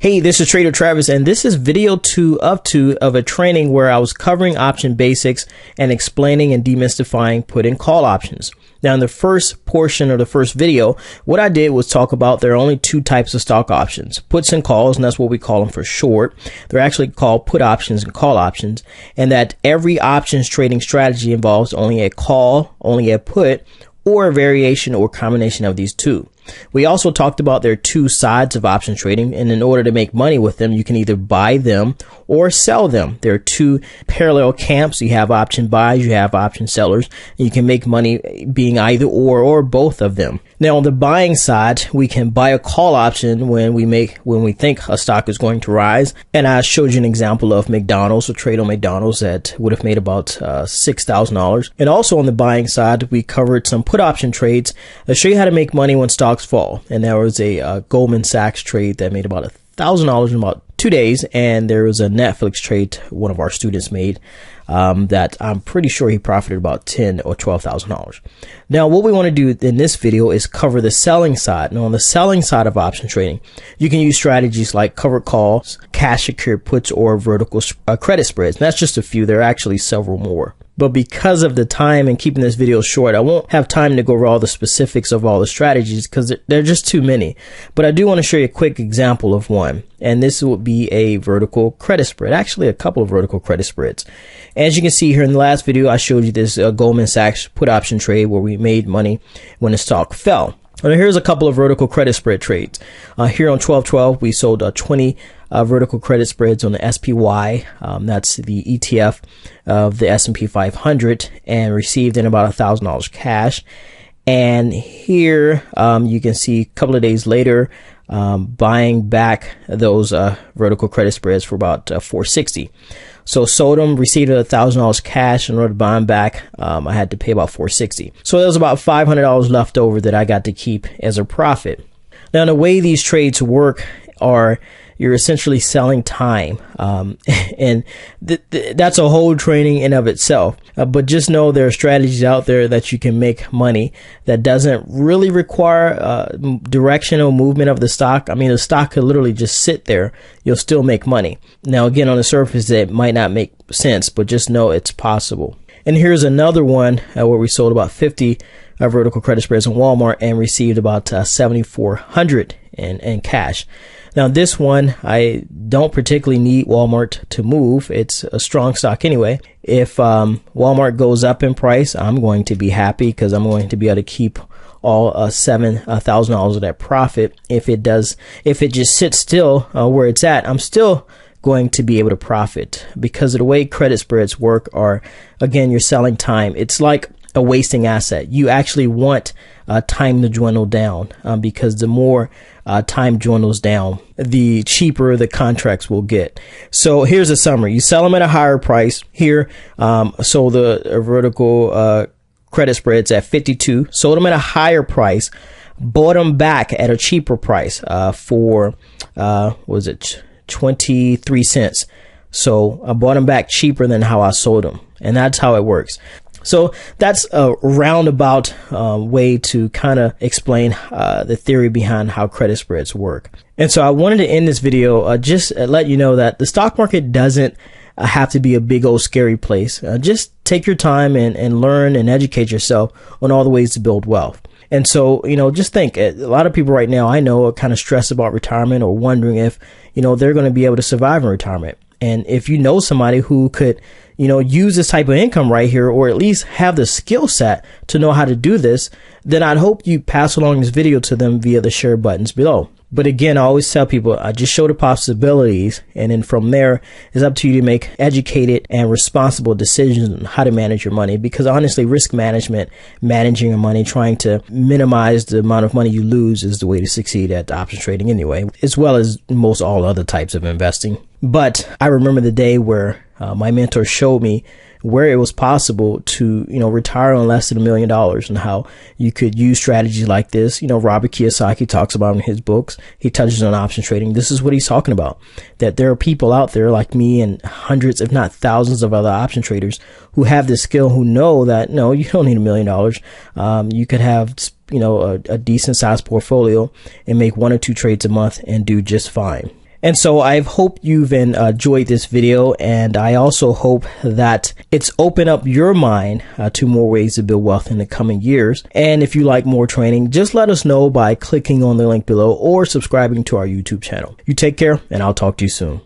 Hey, this is Trader Travis, and this is video 2 of a training where I was covering option basics and explaining and demystifying put and call options. Now, in the first portion of the first video, what I did was talk about there are only two types of stock options, puts and calls, and that's what we call them for short. They're actually called put options and call options, and that every options trading strategy involves only a call, only a put, or a variation or combination of these two. We also talked about there are two sides of option trading, and in order to make money with them, you can either buy them or sell them. There are two parallel camps. You have option buyers, you have option sellers, and you can make money being either or both of them. Now, on the buying side, we can buy a call option when we think a stock is going to rise. And I showed you an example of McDonald's, a trade on McDonald's that would have made about $6,000. And also on the buying side, we covered some put option trades that show you how to make money when stocks fall. And there was a Goldman Sachs trade that made about $1,000 in about 2 days, and there was a Netflix trade one of our students made that I'm pretty sure he profited about $10,000 or $12,000. Now, what we want to do in this video is cover the selling side. Now, on the selling side of option trading, you can use strategies like covered calls, cash secured puts, or vertical credit spreads. And that's just a few. There are actually several more. But because of the time and keeping this video short, I won't have time to go over all the specifics of all the strategies because there are just too many. But I do want to show you a quick example of one. And this would be a vertical credit spread, actually a couple of vertical credit spreads. As you can see here in the last video, I showed you this Goldman Sachs put option trade where we made money when the stock fell. Now, here's a couple of vertical credit spread trades. Here on 12/12, we sold 20 vertical credit spreads on the SPY. That's the ETF of the S&P 500, and received in about $1,000 cash. And here you can see a couple of days later, buying back those vertical credit spreads for about $460. So sold them, received $1,000 cash. In order to buy them back, I had to pay about $460. So there was about $500 left over that I got to keep as a profit. Now, the way these trades work are you're essentially selling time. And that's a whole training in of itself. But just know there are strategies out there that you can make money that doesn't really require directional movement of the stock. I mean, the stock could literally just sit there. You'll still make money. Now, again, on the surface, it might not make sense, but just know it's possible. And here's another one where we sold about 50 vertical credit spreads on Walmart and received about $7,400 in cash. Now, this one, I don't particularly need Walmart to move. It's a strong stock anyway. If Walmart goes up in price, I'm going to be happy because I'm going to be able to keep all $7,000 of that profit. If it just sits still where it's at, I'm still going to be able to profit because of the way credit spreads work are, again, you're selling time. It's like a wasting asset. You actually want time to dwindle down because the more time dwindles down, the cheaper the contracts will get. So here's a summary. You sell them at a higher price. Here, sold the vertical credit spreads at 52, sold them at a higher price, bought them back at a cheaper price for, was it 23 cents. So I bought them back cheaper than how I sold them. And that's how it works. So that's a roundabout way to kind of explain the theory behind how credit spreads work. And so I wanted to end this video just let you know that the stock market doesn't have to be a big old scary place. Just take your time and learn and educate yourself on all the ways to build wealth. And so, just think, a lot of people right now I know are kind of stressed about retirement or wondering if, they're going to be able to survive in retirement. And if you know somebody who could, use this type of income right here, or at least have the skill set to know how to do this, then I'd hope you pass along this video to them via the share buttons below. But again, I always tell people, I just show the possibilities, and then from there, it's up to you to make educated and responsible decisions on how to manage your money. Because honestly, risk management, managing your money, trying to minimize the amount of money you lose is the way to succeed at option trading anyway, as well as most all other types of investing. But I remember the day where my mentor showed me where it was possible to, retire on less than $1 million, and how you could use strategies like this. Robert Kiyosaki talks about in his books. He touches on option trading. This is what he's talking about, that there are people out there like me and hundreds, if not thousands of other option traders who have this skill, who know that, no, you don't need $1 million. You could have, a decent sized portfolio and make 1 or 2 trades a month and do just fine. And so I hope you've enjoyed this video, and I also hope that it's opened up your mind to more ways to build wealth in the coming years. And if you like more training, just let us know by clicking on the link below or subscribing to our YouTube channel. You take care, and I'll talk to you soon.